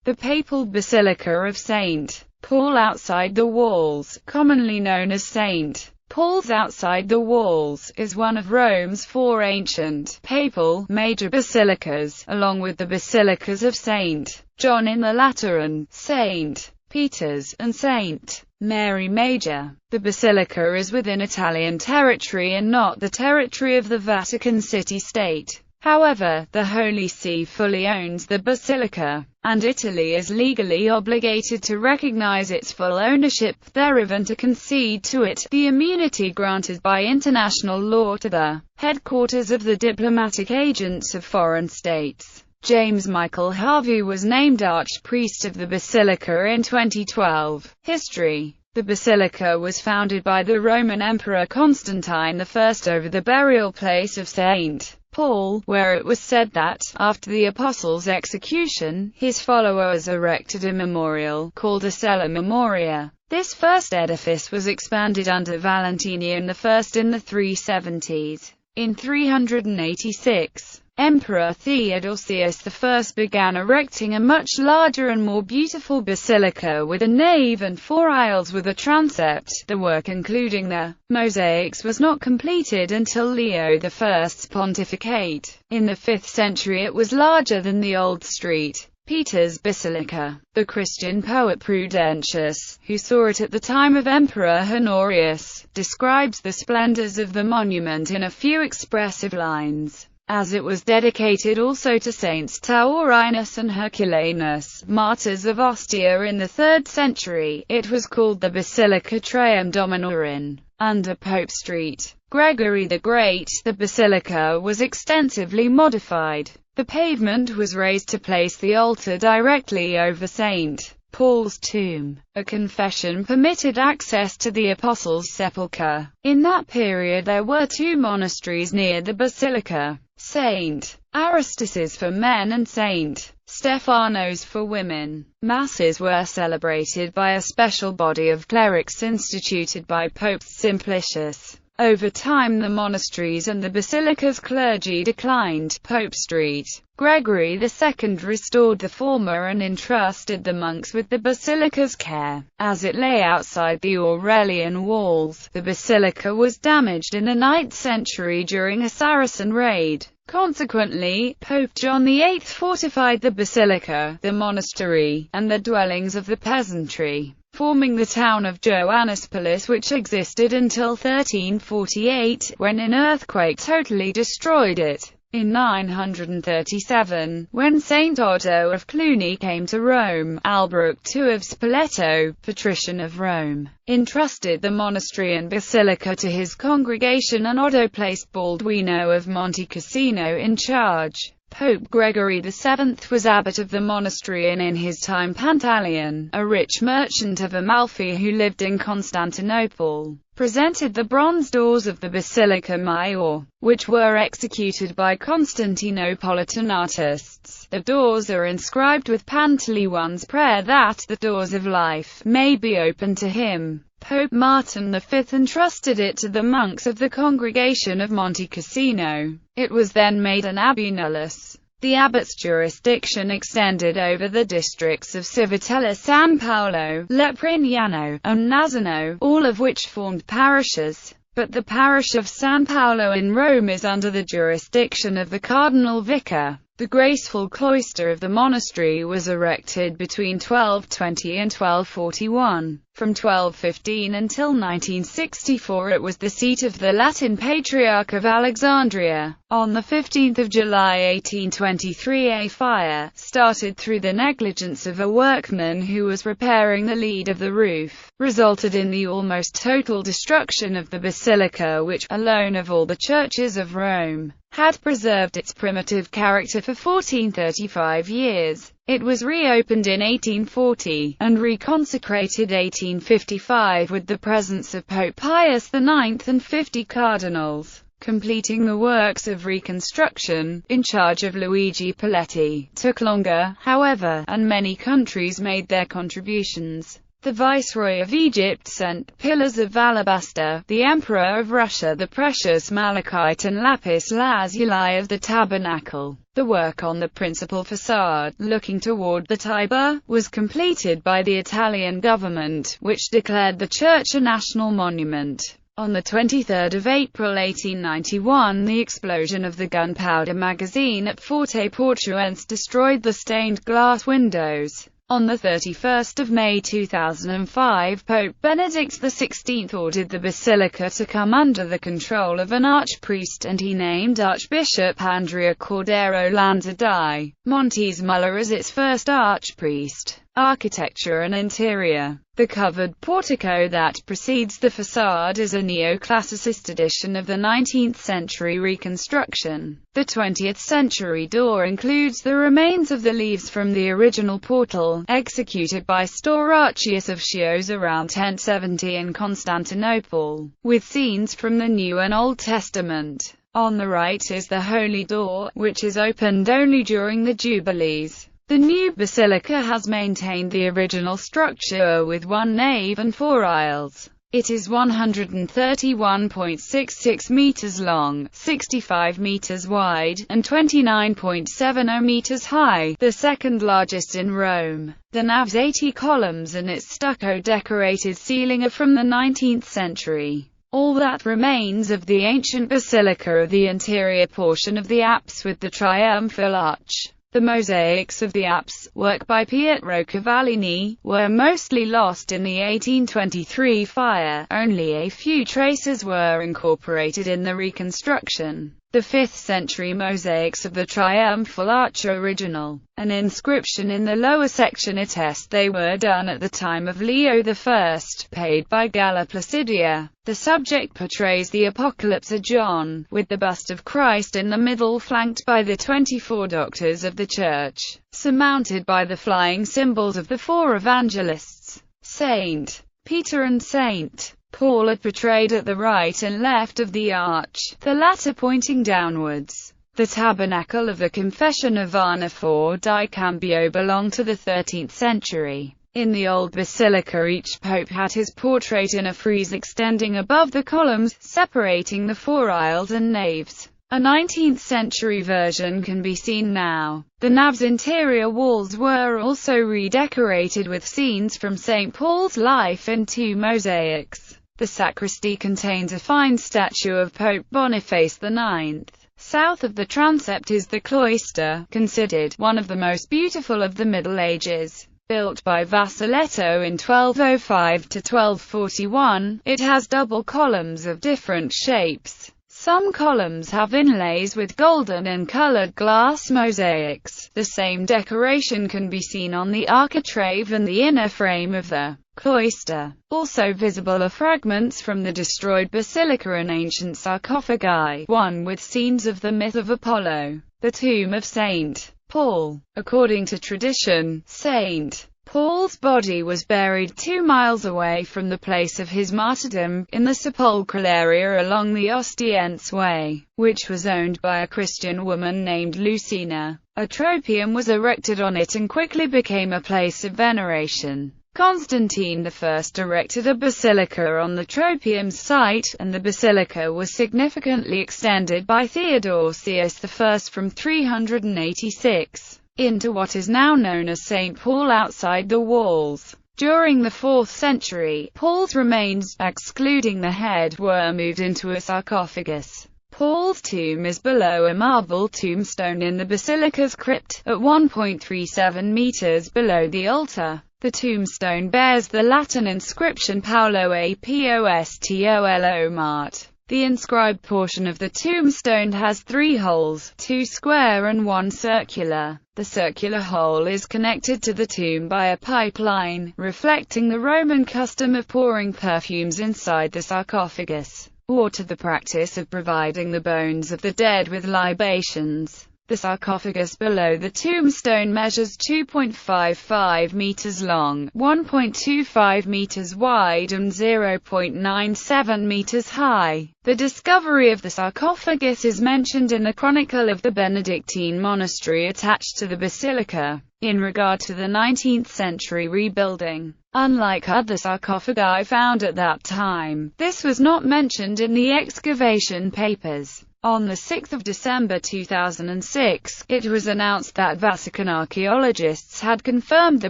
The Papal Basilica of St. Paul outside the walls, commonly known as St. Paul's outside the walls, is one of Rome's four ancient, papal, major basilicas, along with the basilicas of St. John in the Lateran, St. Peter's, and St. Mary Major. The basilica is within Italian territory and not the territory of the Vatican City-State. However, the Holy See fully owns the basilica, and Italy is legally obligated to recognize its full ownership thereof and to concede to it the immunity granted by international law to the headquarters of the diplomatic agents of foreign states. James Michael Harvey was named Archpriest of the Basilica in 2012. History. The basilica was founded by the Roman Emperor Constantine I over the burial place of St. Paul, where it was said that, after the apostle's execution, his followers erected a memorial, called a Cella Memoria. This first edifice was expanded under Valentinian I in the 370s. In 386, Emperor Theodosius I began erecting a much larger and more beautiful basilica with a nave and four aisles with a transept. The work, including the mosaics, was not completed until Leo I's pontificate. In the 5th century it was larger than the old St. Peter's Basilica. The Christian poet Prudentius, who saw it at the time of Emperor Honorius, describes the splendors of the monument in a few expressive lines. As it was dedicated also to Saints Taurinus and Herculanus, martyrs of Ostia in the 3rd century, it was called the Basilica Trium Dominorum. Under Pope St. Gregory the Great, the basilica was extensively modified. The pavement was raised to place the altar directly over St. Paul's tomb. A confession permitted access to the Apostles' sepulchre. In that period there were two monasteries near the basilica, St. Aristus's for men and St. Stephanos for women. Masses were celebrated by a special body of clerics instituted by Pope Simplicius. Over time the monasteries and the basilica's clergy declined. Pope St. Gregory II restored the former and entrusted the monks with the basilica's care. As it lay outside the Aurelian walls, the basilica was damaged in the 9th century during a Saracen raid. Consequently, Pope John VIII fortified the basilica, the monastery, and the dwellings of the peasantry, forming the town of Joannespolis, which existed until 1348, when an earthquake totally destroyed it. In 937, when Saint Otto of Cluny came to Rome, Alberic II of Spoleto, patrician of Rome, entrusted the monastery and basilica to his congregation, and Otto placed Balduino of Monte Cassino in charge. Pope Gregory VII was abbot of the monastery, and in his time Pantaleon, a rich merchant of Amalfi who lived in Constantinople, presented the bronze doors of the Basilica Major, which were executed by Constantinopolitan artists. The doors are inscribed with Pantaleon's prayer that the doors of life may be opened to him. Pope Martin V entrusted it to the monks of the Congregation of Monte Cassino. It was then made an abbey nullus. The abbot's jurisdiction extended over the districts of Civitella, San Paolo, Leprignano, and Nazano, all of which formed parishes. But the parish of San Paolo in Rome is under the jurisdiction of the cardinal vicar. The graceful cloister of the monastery was erected between 1220 and 1241. From 1215 until 1964 it was the seat of the Latin Patriarch of Alexandria. On 15 July 1823 a fire, started through the negligence of a workman who was repairing the lead of the roof, resulted in the almost total destruction of the basilica, which, alone of all the churches of Rome, had preserved its primitive character for 1435 years. It was reopened in 1840, and reconsecrated 1855 with the presence of Pope Pius IX and 50 cardinals. Completing the works of reconstruction, in charge of Luigi Poletti, took longer, however, and many countries made their contributions. The Viceroy of Egypt sent pillars of alabaster, the Emperor of Russia the precious malachite and lapis lazuli of the tabernacle. The work on the principal facade, looking toward the Tiber, was completed by the Italian government, which declared the church a national monument. On the 23rd of April 1891, the explosion of the gunpowder magazine at Forte Portuense destroyed the stained glass windows. On the 31st of May 2005, Pope Benedict XVI ordered the Basilica to come under the control of an archpriest, and he named Archbishop Andrea Cordero Lanza di Montesmuller as its first archpriest. Architecture and interior. The covered portico that precedes the facade is a neoclassicist addition of the 19th century reconstruction. The 20th century door includes the remains of the leaves from the original portal, executed by Stauracius of Chios around 1070 in Constantinople, with scenes from the New and Old Testament. On the right is the Holy Door, which is opened only during the Jubilees. The new basilica has maintained the original structure with one nave and four aisles. It is 131.66 meters long, 65 meters wide, and 29.70 meters high, the second largest in Rome. The nave's 80 columns and its stucco-decorated ceiling are from the 19th century. All that remains of the ancient basilica are the interior portion of the apse with the triumphal arch. The mosaics of the apse, work by Pietro Cavallini, were mostly lost in the 1823 fire. Only a few traces were incorporated in the reconstruction. The 5th century mosaics of the triumphal arch are original. An inscription in the lower section attests they were done at the time of Leo I, paid by Galla Placidia. The subject portrays the Apocalypse of John, with the bust of Christ in the middle flanked by the 24 doctors of the Church, surmounted by the flying symbols of the four evangelists. St. Peter and St. Paul are portrayed at the right and left of the arch, the latter pointing downwards. The tabernacle of the Confession of Werner for di Cambio belonged to the 13th century. In the old basilica each pope had his portrait in a frieze extending above the columns, separating the four aisles and naves. A 19th century version can be seen now. The nave's interior walls were also redecorated with scenes from St. Paul's life in two mosaics. The sacristy contains a fine statue of Pope Boniface IX. South of the transept is the cloister, considered one of the most beautiful of the Middle Ages. Built by Basiletto in 1205 to 1241, it has double columns of different shapes. Some columns have inlays with golden and colored glass mosaics. The same decoration can be seen on the architrave and the inner frame of the cloister. Also visible are fragments from the destroyed basilica and ancient sarcophagi, one with scenes of the myth of Apollo, the tomb of St. Paul. According to tradition, St. Paul's body was buried 2 miles away from the place of his martyrdom, in the sepulchral area along the Ostiense Way, which was owned by a Christian woman named Lucina. A tropium was erected on it and quickly became a place of veneration. Constantine I erected a basilica on the tropium's site, and the basilica was significantly extended by Theodosius I from 386 into what is now known as St. Paul outside the walls. During the 4th century, Paul's remains, excluding the head, were moved into a sarcophagus. Paul's tomb is below a marble tombstone in the basilica's crypt, at 1.37 meters below the altar. The tombstone bears the Latin inscription Paulo Apostolo Mart. The inscribed portion of the tombstone has 3 holes, 2 square and 1 circular. The circular hole is connected to the tomb by a pipeline, reflecting the Roman custom of pouring perfumes inside the sarcophagus, or to the practice of providing the bones of the dead with libations. The sarcophagus below the tombstone measures 2.55 meters long, 1.25 meters wide and 0.97 meters high. The discovery of the sarcophagus is mentioned in the chronicle of the Benedictine monastery attached to the basilica, in regard to the 19th century rebuilding. Unlike other sarcophagi found at that time, this was not mentioned in the excavation papers. On 6 December 2006, it was announced that Vatican archaeologists had confirmed the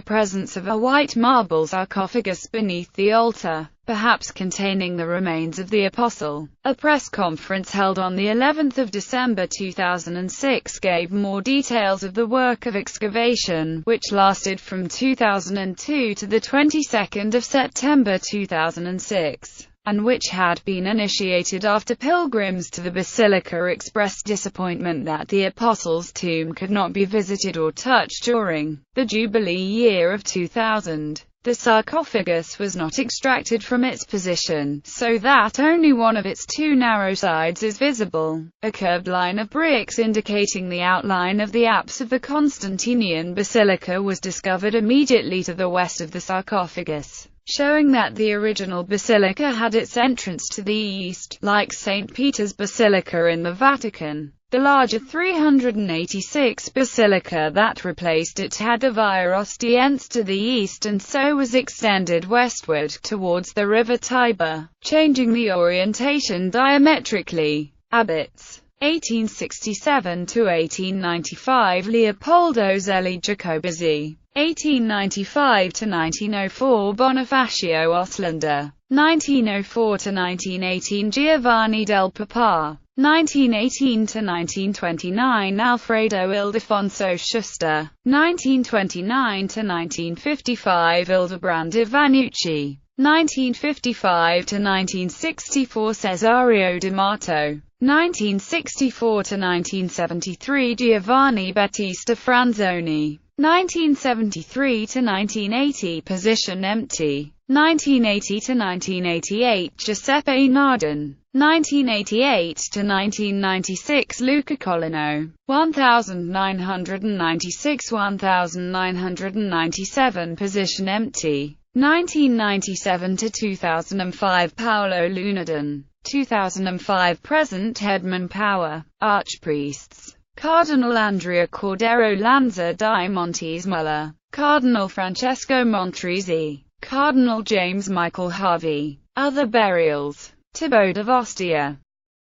presence of a white marble sarcophagus beneath the altar, perhaps containing the remains of the apostle. A press conference held on the 11th of December 2006 gave more details of the work of excavation, which lasted from 2002 to the 22nd of September 2006. And which had been initiated after pilgrims to the Basilica expressed disappointment that the Apostles' tomb could not be visited or touched during the Jubilee year of 2000. The sarcophagus was not extracted from its position, so that only one of its two narrow sides is visible. A curved line of bricks indicating the outline of the apse of the Constantinian Basilica was discovered immediately to the west of the sarcophagus, showing that the original basilica had its entrance to the east, like St. Peter's Basilica in the Vatican. The larger 386 basilica that replaced it had a via Ostiense to the east and so was extended westward, towards the river Tiber, changing the orientation diametrically. Abbots 1867 to 1895 Leopoldo Zelli Jacobizzi 1895 to 1904 Bonifacio Oslander 1904 to 1918 Giovanni del Papa 1918 to 1929 Alfredo Ildefonso Schuster 1929 to 1955 Ildebrand Ivannucci 1955 to 1964 Cesario D'Amato 1964 to 1973 Giovanni Battista Franzoni 1973 to 1980 Position empty 1980 to 1988 Giuseppe Narden 1988 to 1996 Luca Colino 1996 1997 Position empty 1997 to 2005 Paolo Lunedon 2005 Present Headman Power Archpriests Cardinal Andrea Cordero Lanza di Montesmuller Cardinal Francesco Montrisi Cardinal James Michael Harvey Other burials Thibaut of Ostia